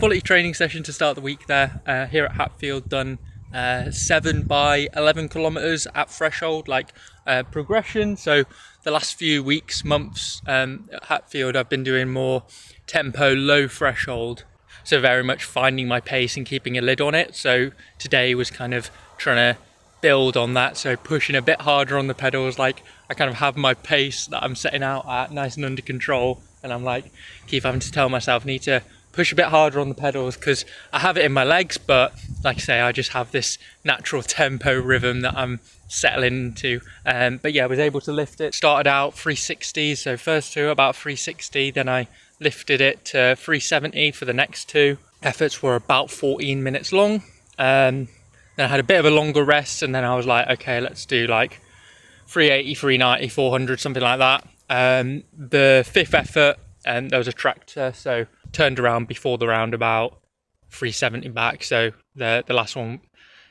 quality training session to start the week there here at Hatfield. Done 7 by 11 kilometers at threshold, like progression. So the last few weeks, months at Hatfield, I've been doing more tempo, low threshold. So very much finding my pace and keeping a lid on it. So today was kind of trying to build on that. So pushing a bit harder on the pedals. Like I kind of have my pace that I'm setting out at nice and under control. And I'm like, keep having to tell myself, need to push a bit harder on the pedals because I have it in my legs. But like I say, I just have this natural tempo rhythm that I'm settling into. But yeah, I was able to lift it. Started out 360. So first two about 360. Then I lifted it to 370 for the next two. Efforts were about 14 minutes long. Then I had a bit of a longer rest, and then I was like, okay, let's do like 380, 390, 400, something like that. The fifth effort, there was a tractor, so turned around before the roundabout, 370 back. So the last one,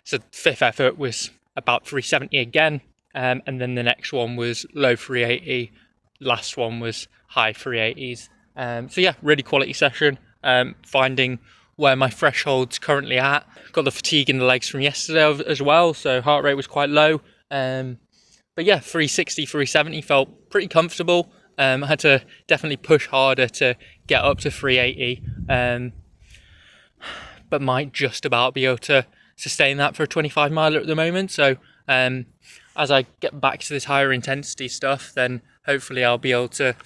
so fifth effort was about 370 again, and then the next one was low 380. Last one was high 380s. So yeah, really quality session. Finding where my threshold's currently at. Got the fatigue in the legs from yesterday as well, so heart rate was quite low. But yeah, 360, 370 felt pretty comfortable. I had to definitely push harder to get up to 380, but might just about be able to sustain that for a 25 miler at the moment. So as I get back to this higher intensity stuff, then hopefully I'll be able to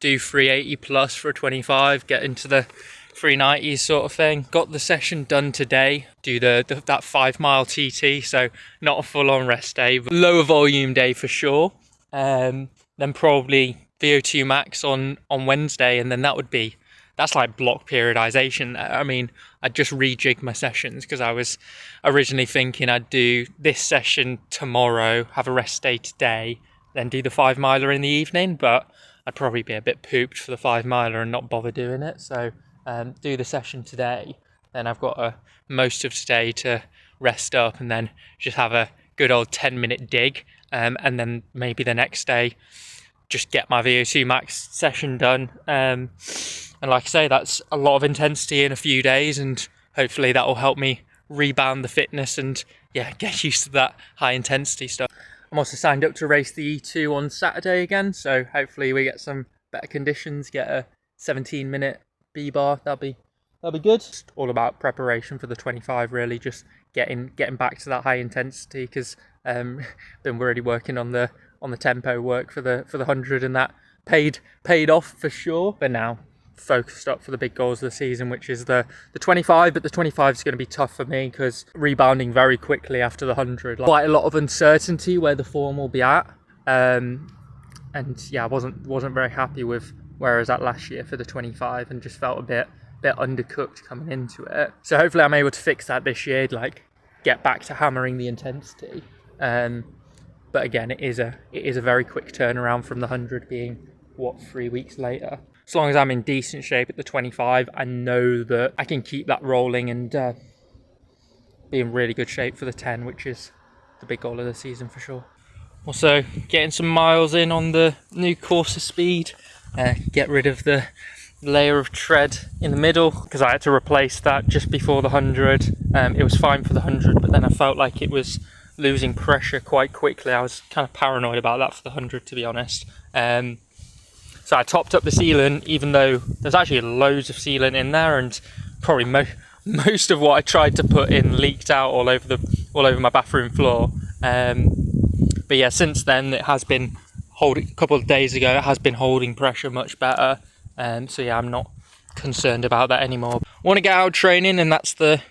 do 380 plus for a 25, get into the 390s sort of thing. Got the session done today, do that 5 mile TT, so not a full-on rest day, but lower volume day for sure. Then probably VO2 max on Wednesday, and then that's like block periodization. I mean, I just rejigged my sessions because I was originally thinking I'd do this session tomorrow, have a rest day today, then do the 5 miler in the evening, but I'd probably be a bit pooped for the 5 miler and not bother doing it. So do the session today, then I've got most of today to rest up and then just have a good old 10-minute dig, and then maybe the next day just get my VO2 max session done. And like I say, that's a lot of intensity in a few days, and hopefully that will help me rebound the fitness and yeah, get used to that high intensity stuff. I'm also signed up to race the E2 on Saturday again, so hopefully we get some better conditions, get a 17-minute B-bar. That'll be good. It's all about preparation for the 25, really, just getting back to that high intensity, because been really working on the tempo work for the 100, and that paid off for sure. But now focused up for the big goals of the season, which is the 25. But the 25 is going to be tough for me because rebounding very quickly after the 100, quite a lot of uncertainty where the form will be at, and yeah, I wasn't very happy with where I was at last year for the 25, and just felt a bit undercooked coming into it. So hopefully I'm able to fix that this year, like get back to hammering the intensity. But again, it is a very quick turnaround from the 100 being 3 weeks later. As long as I'm in decent shape at the 25, I know that I can keep that rolling and be in really good shape for the 10, which is the big goal of the season for sure. Also, getting some miles in on the new Corsa Speed. Get rid of the layer of tread in the middle because I had to replace that just before the 100. It was fine for the 100, but then I felt like it was losing pressure quite quickly. I was kind of paranoid about that for the 100, to be honest. So I topped up the sealant, even though there's actually loads of sealant in there, and probably most of what I tried to put in leaked out all over my bathroom floor. But yeah, since then it has been holding. A couple of days ago, it has been holding pressure much better. So yeah, I'm not concerned about that anymore. I want to get out training, and that's the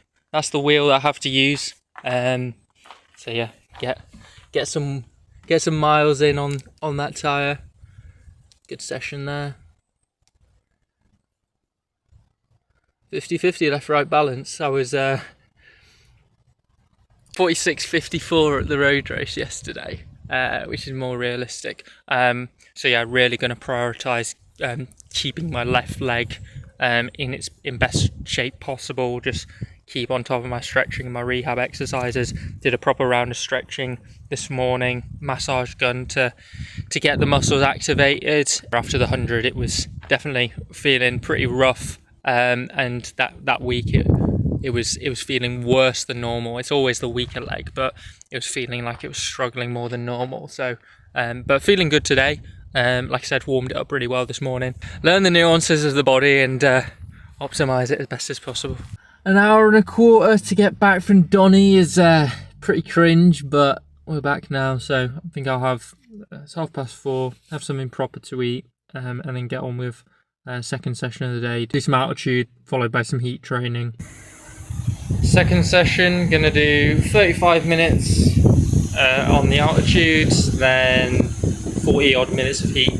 wheel that I have to use. So yeah, get some miles in on that tyre. Good session there. 50-50 left-right balance. I was 46.54 at the road race yesterday, which is more realistic. So yeah, really going to prioritise keeping my left leg in best shape possible. Just keep on top of my stretching and my rehab exercises. Did a proper round of stretching this morning, massage gun to get the muscles activated. After the 100, it was definitely feeling pretty rough and that week it was feeling worse than normal. It's always the weaker leg, but it was feeling like it was struggling more than normal. So, but feeling good today. Like I said, warmed it up really well this morning. Learn the nuances of the body and optimise it as best as possible. An hour and a quarter to get back from Donny is pretty cringe, but we're back now. So I think I'll have it's 4:30, have something proper to eat, and then get on with second session of the day. Do some altitude followed by some heat training. Second session, gonna do 35 minutes on the altitude, then 40 odd minutes of heat.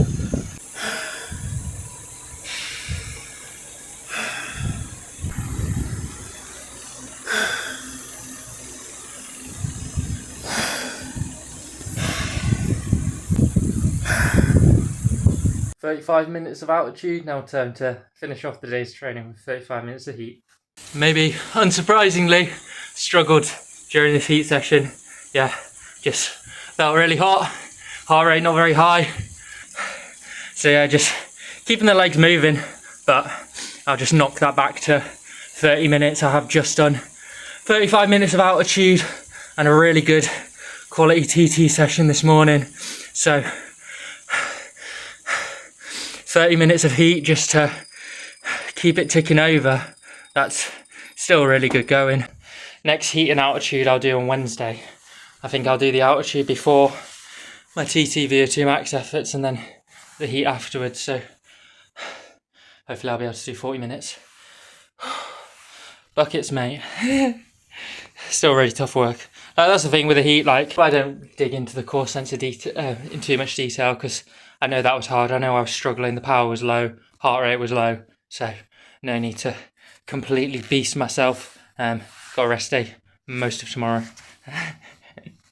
"35 minutes of altitude, now time to finish off the day's training with 35 minutes of heat." Maybe unsurprisingly, struggled during this heat session. Yeah, just felt really hot, heart rate not very high. So yeah, just keeping the legs moving, but I'll just knock that back to 30 minutes. I have just done 35 minutes of altitude and a really good quality TT session this morning. So 30 minutes of heat just to keep it ticking over. That's still really good going. Next heat and altitude I'll do on Wednesday. I think I'll do the altitude before my TT VO2 max efforts and then the heat afterwards. So hopefully I'll be able to do 40 minutes. Buckets, mate. Still really tough work. That's the thing with the heat, like I don't dig into the core sense of detail in too much detail because I know that was hard. I know I was struggling, the power was low, heart rate was low, so no need to completely beast myself. Got a rest day most of tomorrow.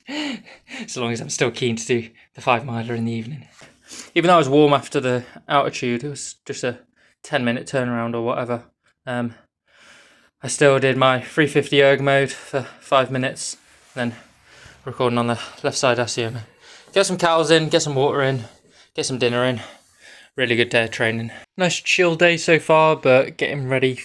As long as I'm still keen to do the 5 miler in the evening. Even though I was warm after the altitude, it was just a 10-minute turnaround or whatever. I still did my 350 erg mode for 5 minutes, then recording on the left side SEO. Get some cows in, get some water in, get some dinner in. Really good day of training. Nice chill day so far, but get ready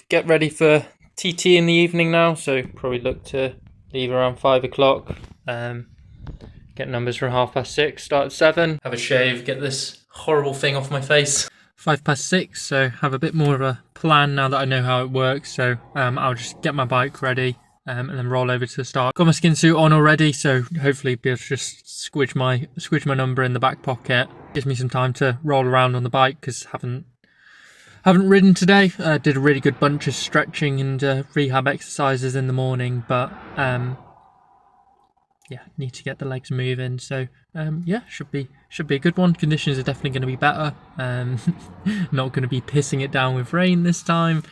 for TT in the evening now. So probably look to leave around 5 o'clock. Get numbers from 6:30, start at 7. Have a shave, get this horrible thing off my face. 6:05, so have a bit more of a plan now that I know how it works. So I'll just get my bike ready and then roll over to the start. Got my skin suit on already, so hopefully be able to just squidge my number in the back pocket. Gives me some time to roll around on the bike because haven't ridden today. Did a really good bunch of stretching and rehab exercises in the morning, but yeah, need to get the legs moving. So yeah, should be a good one. Conditions are definitely going to be better. Not going to be pissing it down with rain this time.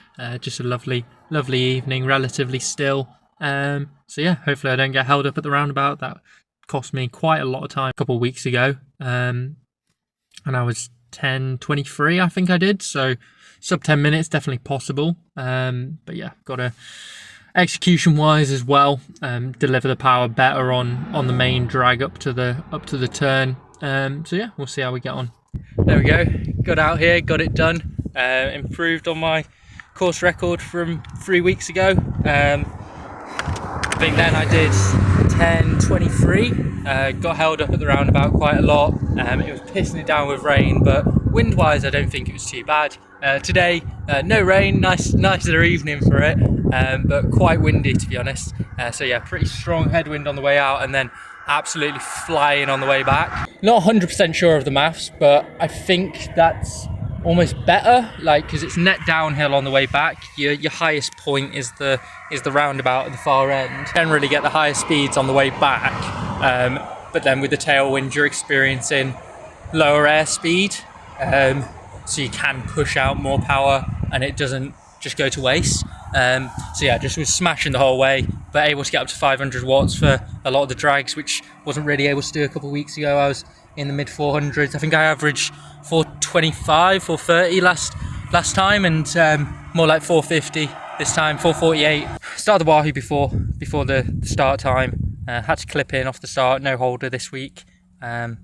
Just a lovely evening, relatively still. So yeah, hopefully I don't get held up at the roundabout. That cost me quite a lot of time a couple of weeks ago. And I was 10:23, I think I did. So sub 10 minutes, definitely possible. But yeah, got to execution wise as well, deliver the power better on the main drag up to the turn. So yeah, we'll see how we get on. There we go, got out here, got it done. Improved on my course record from 3 weeks ago. I think then I did 10:23. Got held up at the roundabout quite a lot. It was pissing it down with rain, but wind wise I don't think it was too bad. Today no rain, nicer evening for it, but quite windy to be honest. So yeah, pretty strong headwind on the way out and then absolutely flying on the way back. Not 100% sure of the maths, but I think that's almost better, like because it's net downhill on the way back. Your highest point is the roundabout at the far end. Generally get the highest speeds on the way back, but then with the tailwind you're experiencing lower airspeed, so you can push out more power and it doesn't just go to waste. So yeah, just was smashing the whole way, but able to get up to 500 watts for a lot of the drags, which wasn't really able to do a couple of weeks ago. I was in the mid 400s. I think I averaged 425, 430 last time, and more like 450 this time, 448. Started the Wahoo before the start time. Had to clip in off the start, no holder this week. And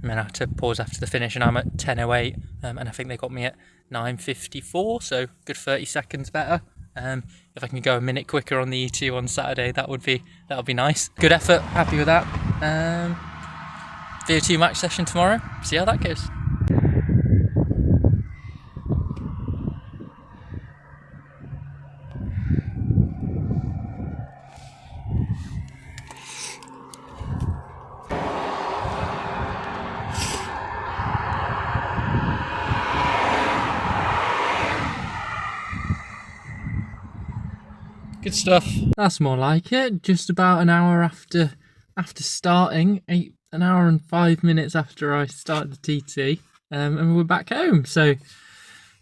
then I had to pause after the finish, and I'm at 10:08, and I think they got me at 9:54, so good 30 seconds better. If I can go a minute quicker on the E2 on Saturday, that would be nice. Good effort, happy with that. VO2 max session tomorrow, see how that goes. Good stuff. That's more like it. Just about an hour after starting, an hour and 5 minutes after I started the TT, and we're back home. So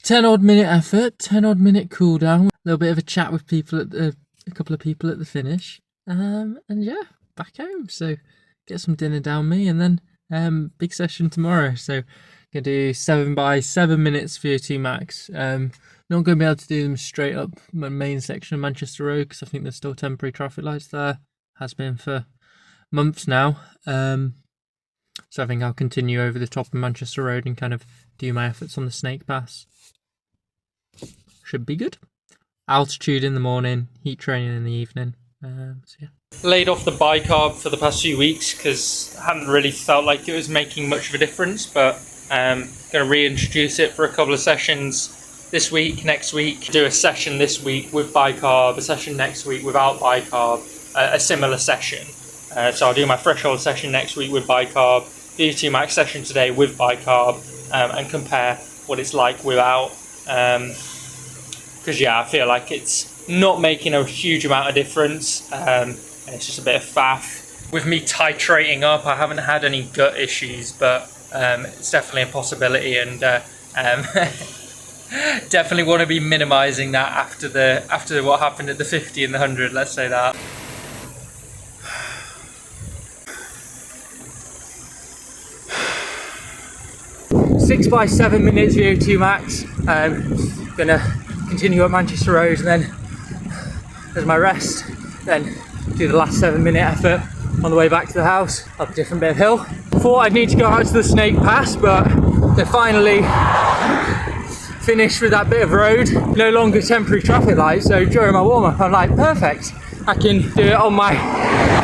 10 odd minute effort, 10 odd minute cool down, a little bit of a chat with people at a couple of people at the finish, and yeah, back home. So get some dinner down me, and then big session tomorrow. So gonna do 7 by 7 minutes VO2 max. Not going to be able to do them straight up my main section of Manchester Road because I think there's still temporary traffic lights there. Has been for months now. So I think I'll continue over the top of Manchester Road and kind of do my efforts on the Snake Pass. Should be good. Altitude in the morning, heat training in the evening. So yeah. Laid off the bicarb for the past few weeks because I hadn't really felt like it was making much of a difference, but going to reintroduce it for a couple of sessions this week, next week. Do a session this week with bicarb, a session next week without bicarb, a similar session. So I'll do my threshold session next week with bicarb, VO2 max session today with bicarb, and compare what it's like without. Because yeah, I feel like it's not making a huge amount of difference, and it's just a bit of faff. With me titrating up, I haven't had any gut issues, but it's definitely a possibility, and definitely want to be minimising that after what happened at the 50 and the 100, let's say that. Six by 7 minutes VO2 max. Gonna continue up Manchester Road, and then as my rest, then do the last 7 minute effort on the way back to the house up a different bit of hill. Thought I'd need to go out to the Snake Pass, but they finally finished with that bit of road, no longer temporary traffic lights. So during my warm-up I'm like, perfect, I can do it on my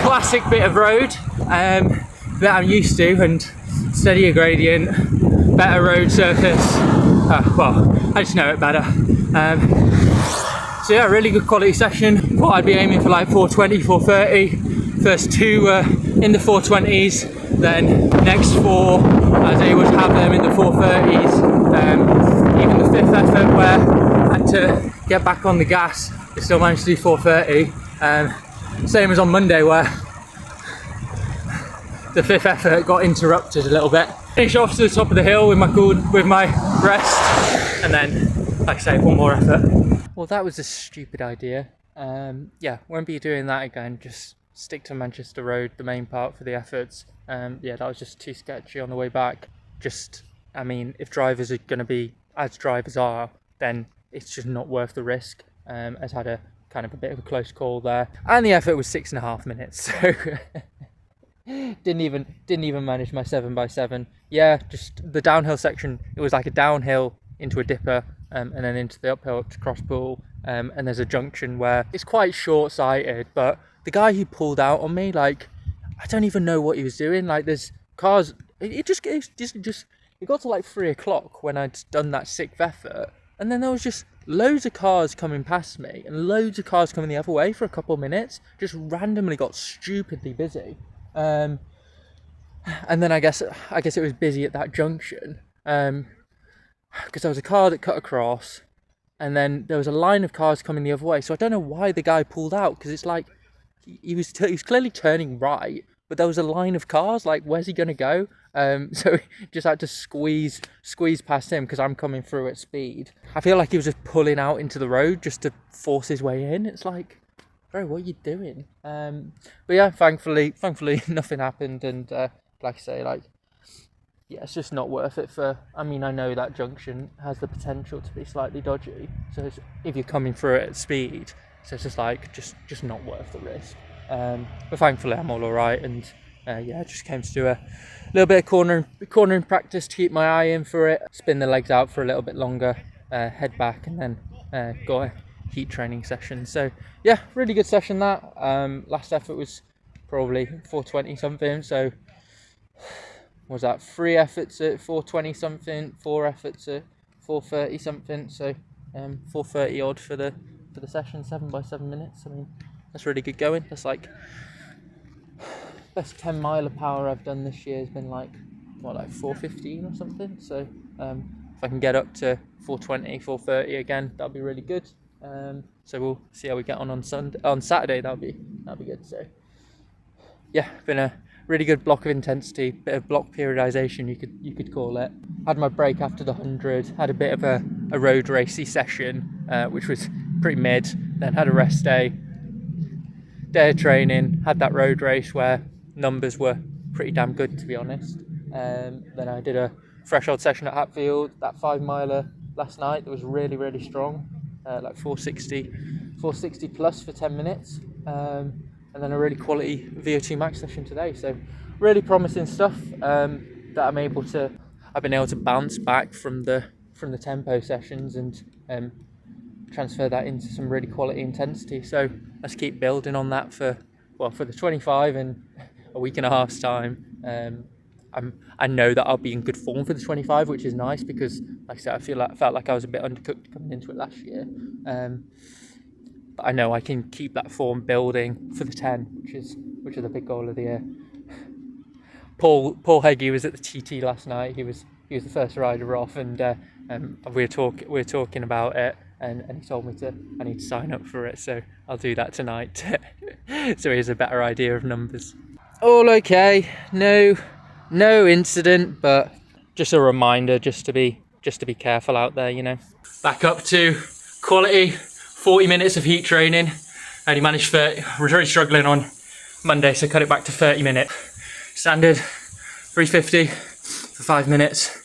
classic bit of road that I'm used to, and steadier gradient, better road surface. Well, I just know it better. So yeah, really good quality session. Thought I'd be aiming for like 420, 430. First two were in the 420s, then next four I was able to have them in the 430s. Even the fifth effort where I had to get back on the gas, I still managed to do 430. Same as on Monday where the fifth effort got interrupted a little bit. Finish off to the top of the hill with my rest, and then, like I say, one more effort. Well, that was a stupid idea. Yeah, won't be doing that again. Just stick to Manchester Road, the main part for the efforts. Yeah, that was just too sketchy on the way back. I mean, if drivers are going to be as drivers are, then it's just not worth the risk. I've had a kind of a bit of a close call there, and the effort was 6.5 minutes, so didn't even manage my 7 by 7. Yeah, just the downhill section. It was like a downhill into a dipper, and then into the uphill up to Crosspool, and there's a junction where it's quite short-sighted, but the guy who pulled out on me, like, I don't even know what he was doing. Like, there's cars, it got to like 3 o'clock when I'd done that sixth effort, and then there was just loads of cars coming past me and loads of cars coming the other way for a couple of minutes. Just randomly got stupidly busy, and then I guess it was busy at that junction, because there was a car that cut across, and then there was a line of cars coming the other way. So I don't know why the guy pulled out, because it's like he was clearly turning right, but there was a line of cars. Like, where's he gonna go? So just had to squeeze past him because I'm coming through at speed. I feel like he was just pulling out into the road just to force his way in. It's like, bro, what are you doing? But yeah, thankfully nothing happened, and like I say, like, yeah, it's just not worth it I mean, I know that junction has the potential to be slightly dodgy, so if you're coming through it at speed, so it's just like, just not worth the risk. But thankfully I'm all right, and yeah, I just came to do a little bit of cornering practice to keep my eye in for it, spin the legs out for a little bit longer, head back and then go a heat training session. So yeah, really good session that. Last effort was probably 420 something, so was that 3 efforts at 420 something, 4 efforts at 430 something, so 430 odd for the session, 7 by 7 minutes. I mean, that's really good going. That's like best 10 mile of power I've done this year has been like 415 or something. So if I can get up to 420, 430 again, that'll be really good. So we'll see how we get on Saturday. That'll be good. So yeah, been a really good block of intensity, bit of block periodization you could call it. Had my break after the 100, had a bit of a road racy session, which was pretty mid, then had a rest day of training, had that road race where numbers were pretty damn good, to be honest. Then I did a threshold session at Hatfield, that 5 miler last night that was really strong, like 460 plus for 10 minutes. And then a really quality VO2 max session today. So really promising stuff that I've been able to bounce back from the tempo sessions and transfer that into some really quality intensity. So let's keep building on that for the 25 in a week and a half's time. I know that I'll be in good form for the 25, which is nice because, like I said, I felt like I was a bit undercooked coming into it last year. But I know I can keep that form building for the 10, which is a big goal of the year. Paul Heggie was at the TT last night. He was the first rider off, and we were talking about it, and he told me I need to sign up for it, so I'll do that tonight. So he has a better idea of numbers. All okay, no incident, but just a reminder just to be careful out there, you know. Back up to quality 40 minutes of heat training. I only managed 30, was really struggling on Monday, so cut it back to 30 minutes. Standard 350 for 5 minutes.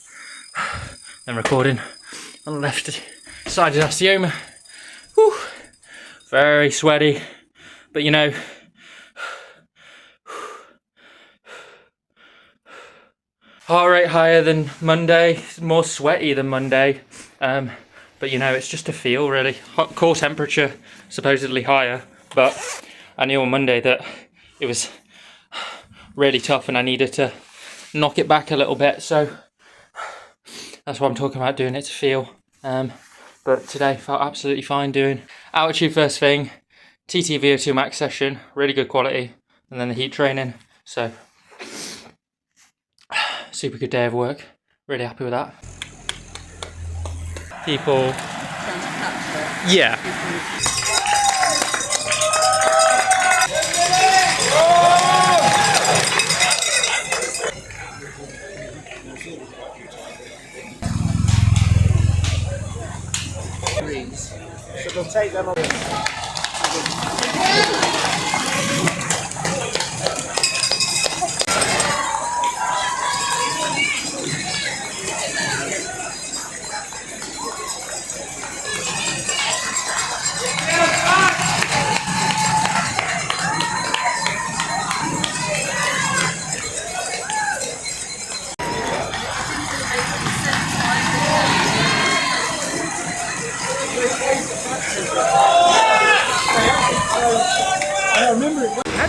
Then recording on the left side of osteoma. Whew. Very sweaty, but you know, heart rate higher than Monday, more sweaty than Monday. But you know, it's just a feel really. Core temperature supposedly higher, but I knew on Monday that it was really tough and I needed to knock it back a little bit. So that's what I'm talking about, doing it to feel. But today felt absolutely fine doing altitude first thing, TT VO2 max session, really good quality, and then the heat training. So super good day of work. Really happy with that. People, yeah. So they'll take them on.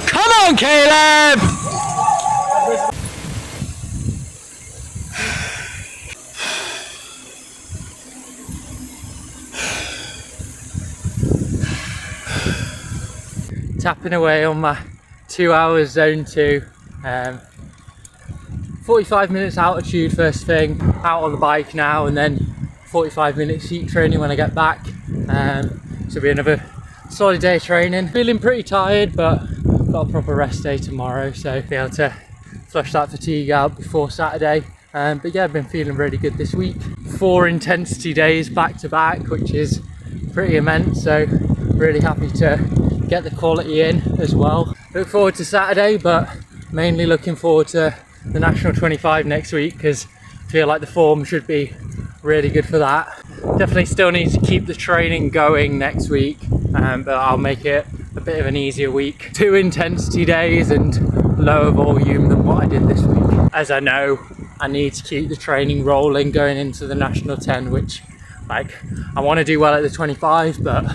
Come on, Caleb! Tapping away on my 2 hours zone 2. 45 minutes altitude first thing, out on the bike now, and then 45 minutes heat training when I get back. So it'll be another solid day of training. Feeling pretty tired, but got a proper rest day tomorrow, so be able to flush that fatigue out before Saturday. But yeah, I've been feeling really good this week. 4 intensity days back to back, which is pretty immense, so really happy to get the quality in as well. Look forward to Saturday, but mainly looking forward to the National 25 next week, because I feel like the form should be really good for that. Definitely still need to keep the training going next week, but I'll make it a bit of an easier week. 2 intensity days and lower volume than what I did this week, as I know I need to keep the training rolling going into the National 10, which Like, I want to do well at the 25, but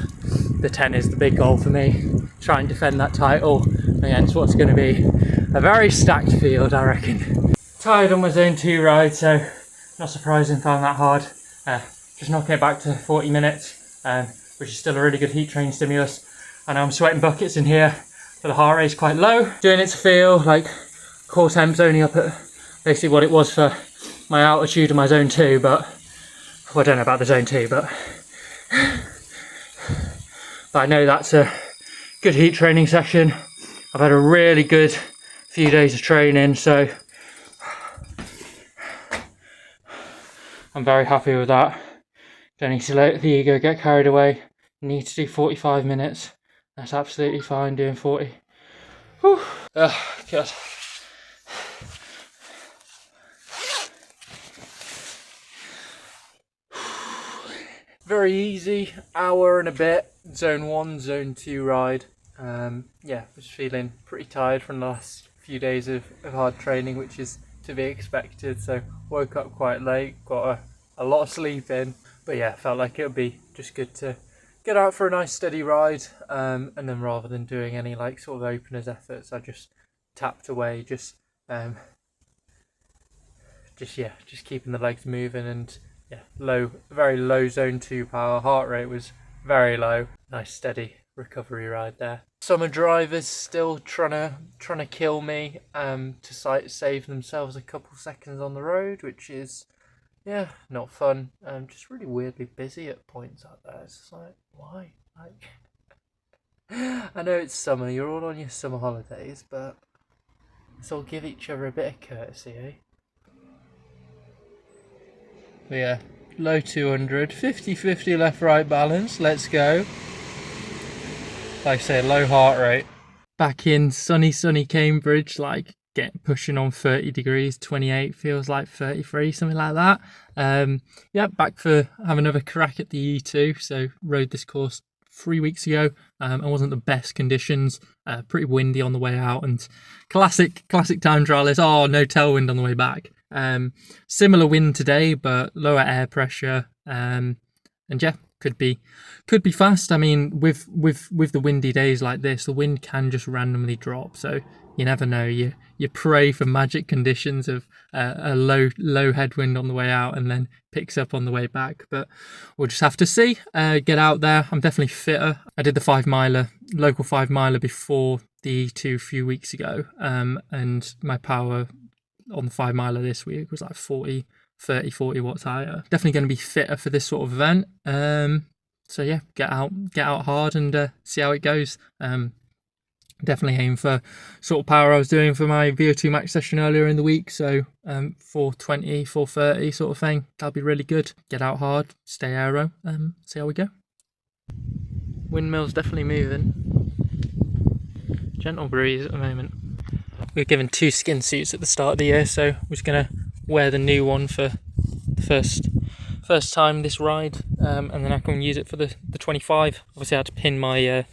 the 10 is the big goal for me. Try and defend that title against what's going to be a very stacked field, I reckon. Tired on my zone 2 ride, so not surprising, found that hard. Just knocking it back to 40 minutes, which is still a really good heat training stimulus. I know I'm sweating buckets in here, but the heart rate is quite low. Doing it to feel like core temp's only up at basically what it was for my altitude of my zone 2, but well, I don't know about the zone 2, but I know that's a good heat training session. I've had a really good few days of training, so I'm very happy with that. Don't need to let the ego get carried away. Need to do 45 minutes. That's absolutely fine doing 40. Whew. Oh, God. Very easy, hour and a bit, zone 1, zone 2 ride. Yeah, was feeling pretty tired from the last few days of hard training, which is to be expected. So woke up quite late, got a lot of sleep in, but yeah, felt like it would be just good to get out for a nice steady ride. And then rather than doing any like sort of openers efforts, I just tapped away, just keeping the legs moving, and yeah, very low zone 2 power. Heart rate was very low. Nice steady recovery ride there. Summer drivers still trying to kill me to save themselves a couple seconds on the road, which is not fun. Just really weirdly busy at points out there. It's just like, why? Like, I know it's summer, you're all on your summer holidays, but let's all give each other a bit of courtesy, eh? But yeah, low 200, 50-50 left-right balance, let's go. Like I say, low heart rate. Back in sunny Cambridge, like pushing on 30 degrees, 28, feels like 33, something like that. Yeah, back for having another crack at the E2, so rode this course 3 weeks ago. It wasn't the best conditions, pretty windy on the way out, and classic time trial is, oh, no tailwind on the way back. Similar wind today, but lower air pressure, and yeah, could be fast. I mean, with the windy days like this, the wind can just randomly drop, so you never know. You pray for magic conditions of a low headwind on the way out and then picks up on the way back, but we'll just have to see. Get out there. I'm definitely fitter. I did the 5 miler, local 5 miler before the E2 a few weeks ago, and my power on the 5 miler this week was like 40 watts higher. Definitely going to be fitter for this sort of event. So yeah, get out hard and see how it goes. Definitely aim for sort of power I was doing for my VO2 max session earlier in the week. So 420, 430 sort of thing. That'll be really good. Get out hard, stay aero, see how we go. Windmill's definitely moving. Gentle breeze at the moment. We were given 2 skin suits at the start of the year, so we're just going to wear the new one for the first time this ride, and then I can use it for the 25. Obviously I had to pin my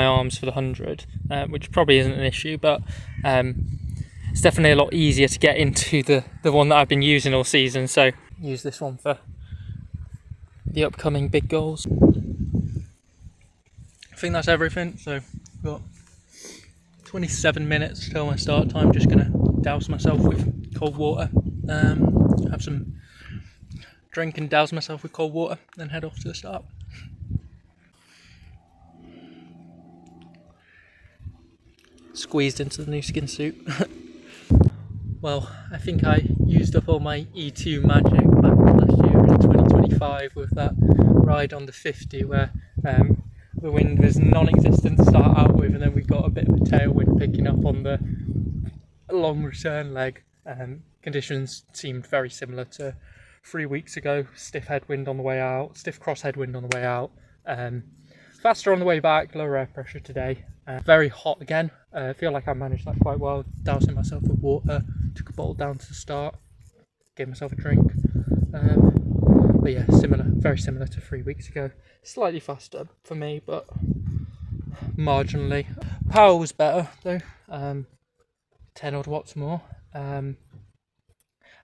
arms for the 100, which probably isn't an issue, but it's definitely a lot easier to get into the one that I've been using all season, so use this one for the upcoming big goals. I think that's everything, so we've got 27 minutes till my start time. Just gonna douse myself with cold water, have some drink and douse myself with cold water, then head off to the start. Squeezed into the new skin suit. Well, I think I used up all my E2 magic back last year in 2025 with that ride on the 50 where the wind was non-existent to start out with, and then we got a bit of a tailwind picking up on the long return leg. Conditions seemed very similar to 3 weeks ago. Stiff headwind on the way out, stiff cross headwind on the way out, faster on the way back, lower air pressure today. Very hot again. I feel like I managed that quite well, dousing myself with water, took a bottle down to the start, gave myself a drink. But yeah, very similar to 3 weeks ago. Slightly faster for me, but marginally. Power was better though, 10 odd watts more.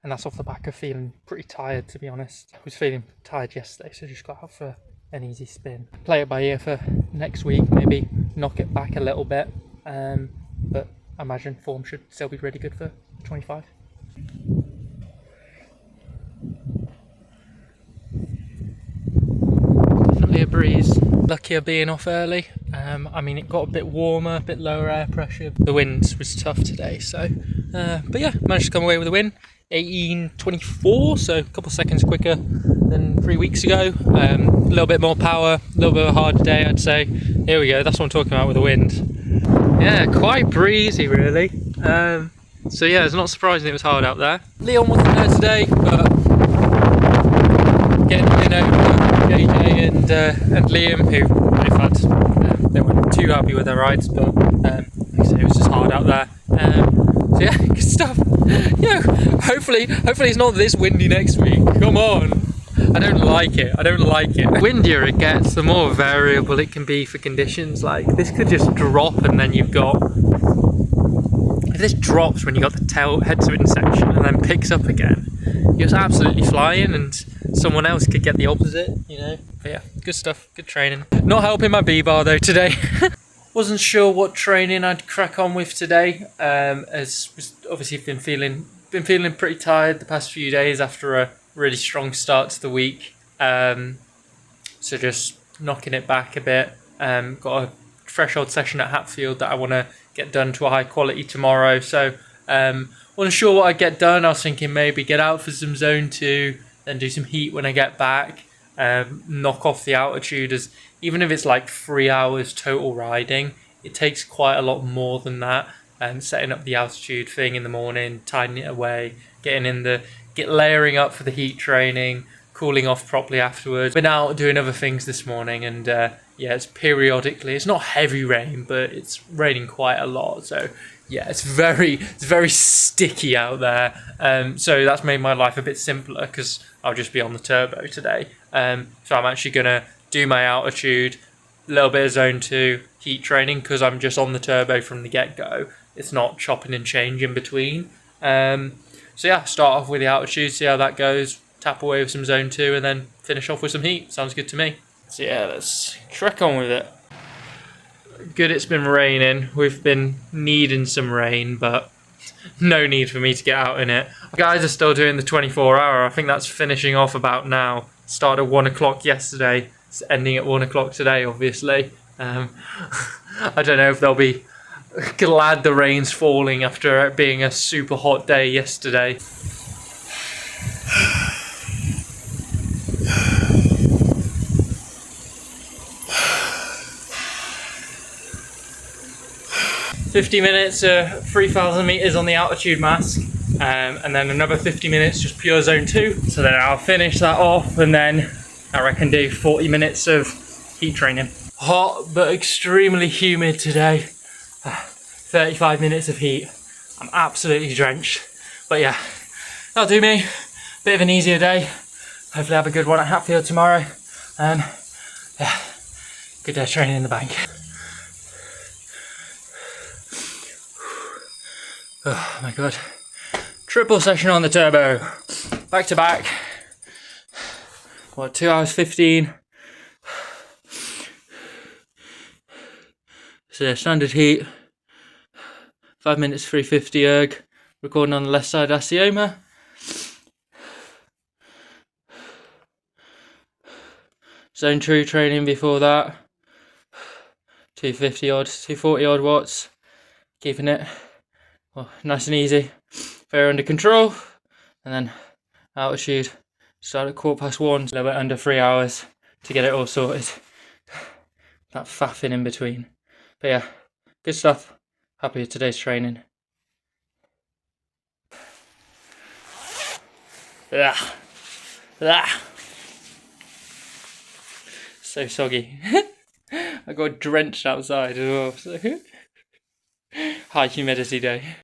and that's off the back of feeling pretty tired, to be honest. I was feeling tired yesterday, so just got out for an easy spin. Play it by ear for next week, maybe knock it back a little bit, but I imagine form should still be really good for 25. Definitely a breeze. Luckier being off early. I mean, it got a bit warmer, a bit lower air pressure. The wind was tough today, so but yeah, managed to come away with a win. 18:24, so a couple seconds quicker than 3 weeks ago. A little bit more power, a little bit of a harder day, I'd say. Here we go, that's what I'm talking about with the wind. Yeah, quite breezy, really. So yeah, it's not surprising it was hard out there. Leon wasn't there today, but getting the win over JJ and Liam, who they've had, they weren't too happy with their rides, but like I say, it was just hard out there. So yeah, good stuff. Yeah, hopefully it's not this windy next week. Come on. I don't like it. The windier it gets, the more variable it can be for conditions. Like, this could just drop and then you've got... If this drops when you got the tail head to it section and then picks up again, you're just absolutely flying, and someone else could get the opposite, you know. But yeah, good stuff, good training. Not helping my B-bar though today. Wasn't sure what training I'd crack on with today, as obviously been feeling pretty tired the past few days after a really strong start to the week. So just knocking it back a bit. Got a threshold session at Hatfield that I want to get done to a high quality tomorrow. So wasn't sure what I'd get done. I was thinking maybe get out for some zone 2, then do some heat when I get back. Knock off the altitude, as even if it's like 3 hours total riding, it takes quite a lot more than that. Setting up the altitude thing in the morning, tidying it away, layering up for the heat training, cooling off properly afterwards. Been out doing other things this morning, and yeah, it's periodically, it's not heavy rain, but it's raining quite a lot. So yeah, it's very sticky out there. So that's made my life a bit simpler because I'll just be on the turbo today. So I'm actually gonna do my altitude, a little bit of zone 2 heat training, because I'm just on the turbo from the get-go. It's not chopping and change in between. So yeah, start off with the altitude, see how that goes, tap away with some zone 2, and then finish off with some heat. Sounds good to me. So yeah, let's crack on with it. Good, it's been raining. We've been needing some rain, but no need for me to get out in it. Guys are still doing the 24-hour. I think that's finishing off about now. Started at 1 o'clock yesterday. It's ending at 1 o'clock today, obviously. I don't know if they'll be glad the rain's falling after it being a super hot day yesterday. "50 minutes, 3,000 meters on the altitude mask, and then another 50 minutes just pure zone 2. So then I'll finish that off, and then I reckon do 40 minutes of heat training. Hot but extremely humid today. 35 minutes of heat. I'm absolutely drenched. But yeah, that'll do me. Bit of an easier day. Hopefully have a good one at Hatfield tomorrow. Yeah, good day of training in the bank. Oh my god. Triple session on the turbo. Back to back. What, 2 hours 15? So standard heat. 5 minutes 350 erg. Recording on the left side Asioma. Zone 2 training before that. 250 odd, 240 odd watts. Keeping it nice and easy. Very under control. And then altitude. Start at 1:15, a little bit under 3 hours to get it all sorted. That faffing in between. But yeah, good stuff. Happy with today's training. So soggy. I got drenched outside as well. So high humidity day.